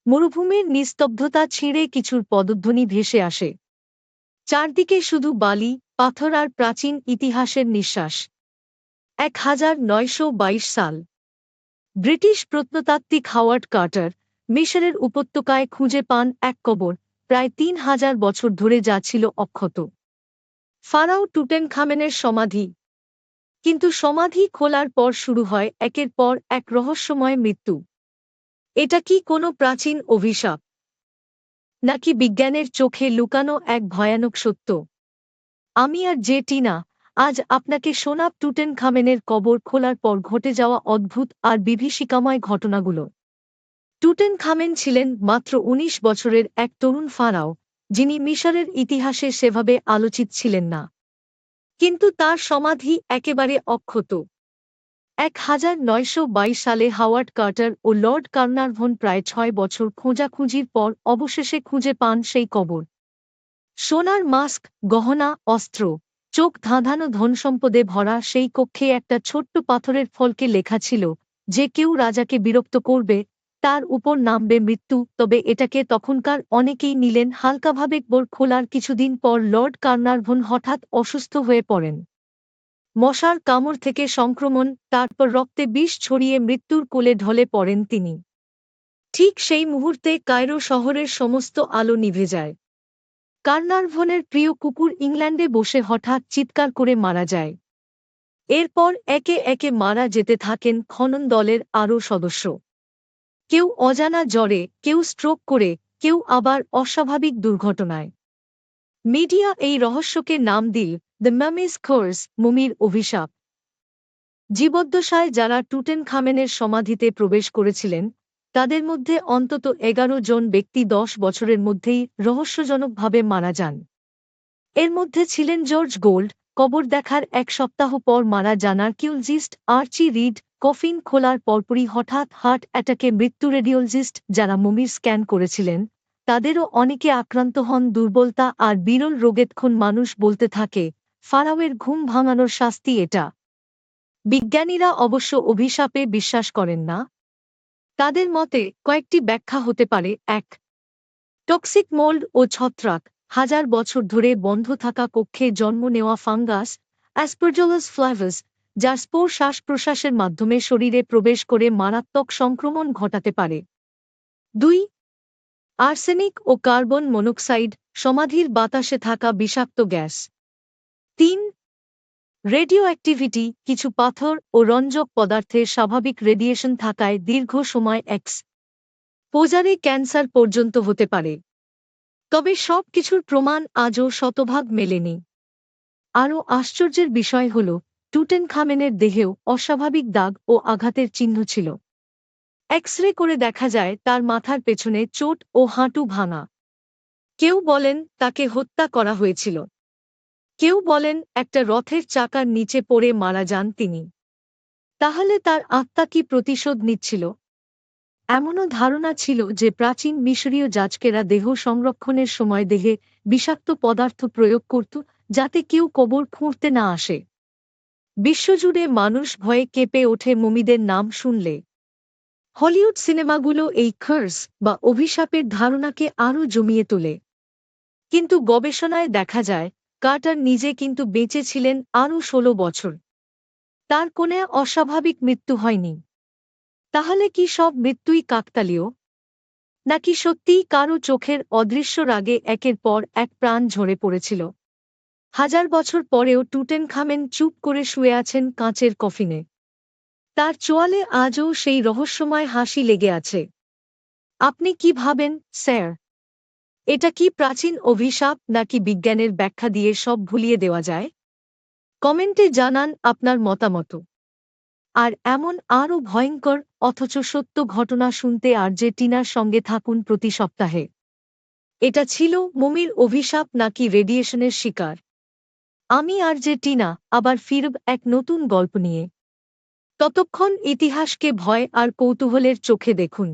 মরুভূমির নিস্তব্ধতা ছিঁড়ে কিছুর পদধ্বনি ভেসে আসে। চারদিকে শুধু বালি, পাথর আর প্রাচীন ইতিহাসের নিঃশ্বাস। 1922 সাল। ব্রিটিশ প্রত্নতাত্ত্বিক হাওয়ার্ড কার্টার মিশরের উপত্যকায় খুঁজে পান এক কবর, প্রায় 3000 বছর ধরে যা ছিল অক্ষত। ফারাও টুটেনখামেনের সমাধি। কিন্তু সমাধি খোলার পর শুরু হয় একের পর এক রহস্যময় মৃত্যু। এটা কি কোনো প্রাচীন অভিশাপ, নাকি বিজ্ঞানের চোখে লুকানো এক ভয়ানক সত্য? আমি আর যে টিনা আজ আপনাকে শোনাব টুটেনখামেনের কবর খোলার পর ঘটে যাওয়া অদ্ভুত আর বিভীষিকাময় ঘটনাগুলো। টুটেনখামেন ছিলেন মাত্র ১৯ বছরের এক তরুণ ফারাও, যিনি মিশরের ইতিহাসে সেভাবে আলোচিত ছিলেন না। কিন্তু তার সমাধি একেবারে অক্ষত। 1922 সালে হাওয়ার্ড কার্টার ও লর্ড কার্নারভন প্রায় 6 বছর খোঁজাখুঁজির পর অবশেষে খুঁজে পান সেই কবর। সোনার মাস্ক, গহনা, অস্ত্র, চোখ ধাঁধানো ধনসম্পদে ভরা সেই কক্ষে একটা ছোট্ট পাথরের ফলকে লেখা ছিল, যে কেউ রাজাকে বিরক্ত করবে তার উপর নামবে মৃত্যু। তবে এটাকে তখনকার অনেকেই নিলেন হালকাভাবে। কবর খোলার কিছুদিন পর লর্ড কার্নারভন হঠাৎ অসুস্থ হয়ে পড়েন। মশার কামড় থেকে সংক্রমণ, তারপর রক্তে বিষ ছড়িয়ে মৃত্যুর কোলে ঢলে পড়েন তিনি। ঠিক সেই মুহূর্তে কায়রো শহরের সমস্ত আলো নিভে যায়। কার্নারভনের প্রিয় কুকুর ইংল্যান্ডে বসে হঠাৎ চিৎকার করে মারা যায়। এরপর একে একে মারা যেতে থাকেন খনন দলের আরও সদস্য। কেউ অজানা জ্বরে, কেউ স্ট্রোক করে, কেউ আবার অস্বাভাবিক দুর্ঘটনায়। মিডিয়া এই রহস্যকে নাম দিল দ্য মামিজ কার্স, মুমির অভিশাপ। জীবদ্দশায় যারা টুটেনখামেনের সমাধিতে প্রবেশ করেছিলেন, তাদের মধ্যে অন্তত 11 জন ব্যক্তি 10 বছরের মধ্যেই রহস্যজনকভাবে মারা যান। এর মধ্যে ছিলেন জর্জ গোল্ড, কবর দেখার এক সপ্তাহ পর মারা যান আর্কিওলজিস্ট আর্চি রিড, কফিন খোলার পরপরই হঠাৎ হার্ট অ্যাটাকে মৃত্যু রেডিওলজিস্ট যারা মমির স্ক্যান করেছিলেন, তাদেরও অনেকে আক্রান্ত হন দুর্বলতা আর বিরল রোগেতক্ষণ মানুষ বলতে থাকে, ফারাওয়ের ঘুম ভাঙানোর শাস্তি এটা। বিজ্ঞানীরা অবশ্য অভিশাপে বিশ্বাস করেন না। তাদের মতে কয়েকটি ব্যাখ্যা হতে পারে। 1. টক্সিক মোল্ড ও ছত্রাক। হাজার বছর ধরে বন্ধ থাকা কক্ষে জন্ম নেওয়া ফাঙ্গাস, অ্যাসপারজিলাস ফ্লাভাস, যার স্পোর শ্বাস প্রশ্বাসের মাধ্যমে শরীরে প্রবেশ করে মারাত্মক সংক্রমণ ঘটাতে পারে। 2. আর্সেনিক ও কার্বন মনোক্সাইড, সমাধির বাতাসে থাকা বিষাক্ত গ্যাস। 3. রেডিও অ্যাক্টিভিটি, কিছু পাথর ও রঞ্জক পদার্থের স্বাভাবিক রেডিয়েশন থাকায় দীর্ঘ সময় পোজারে ক্যান্সার পর্যন্ত হতে পারে। তবে সব কিছুর প্রমাণ আজও শতভাগ মেলেনি। আরও আশ্চর্যের বিষয় হল, টুটেনখামেনের দেহেও অস্বাভাবিক দাগ ও আঘাতের চিহ্ন ছিল। এক্স-রে করে দেখা যায় তার মাথার পেছনে চোট ও হাঁটু ভাঙা। কেউ বলেন তাকে হত্যা করা হয়েছিল। কেউ বলেন একটা রথের চাকার নিচে পড়ে মারা যান তিনি। তাহলে তার আত্মা কি প্রতিশোধ নিচ্ছিল? এমনও ধারণা ছিল যে প্রাচীন মিশরীয় যাজকেরা দেহ সংরক্ষণের সময় দেহে বিষাক্ত পদার্থ প্রয়োগ করত, যাতে কেউ কবর খুঁড়তে না আসে। বিশ্বজুড়ে মানুষ ভয়ে কেঁপে ওঠে মমিদের নাম শুনলে। হলিউড সিনেমাগুলো এই কার্স বা অভিশাপের ধারণাকে আরও জমিয়ে তোলে। কিন্তু গবেষণায় দেখা যায়, কার্টার নিজে কিন্তু বেঁচে ছিলেন আরও 16 বছর। তার কোনো অস্বাভাবিক মৃত্যু হয়নি। তাহলে কি সব মৃত্যুই কাকতালীয়, নাকি সত্যিই কারও চোখের অদৃশ্য রাগে একের পর এক প্রাণ ঝরে পড়েছিল? হাজার বছর পরেও টুটেনখামেন চুপ করে শুয়ে আছেন কাঁচের কফিনে। তার চোয়ালে আজও সেই রহস্যময় হাসি লেগে আছে। আপনি কি ভাবেন, স্যার? এটা কি প্রাচীন অভিশাপ, নাকি বিজ্ঞানের ব্যাখ্যা দিয়ে সব ভুলিয়ে দেওয়া যায়? কমেন্টে জানান আপনার মতামত। আর এমন আরও ভয়ঙ্কর অথচ সত্য ঘটনা শুনতে আর্জেন্টিনার সঙ্গে থাকুন প্রতি সপ্তাহে। এটা ছিল মমির অভিশাপ নাকি রেডিয়েশনের শিকার? আমি আর্জেন্টিনা আবার ফিরব এক নতুন গল্প নিয়ে। ততক্ষণ ইতিহাসকে ভয় আর কৌতূহলের চোখে দেখুন।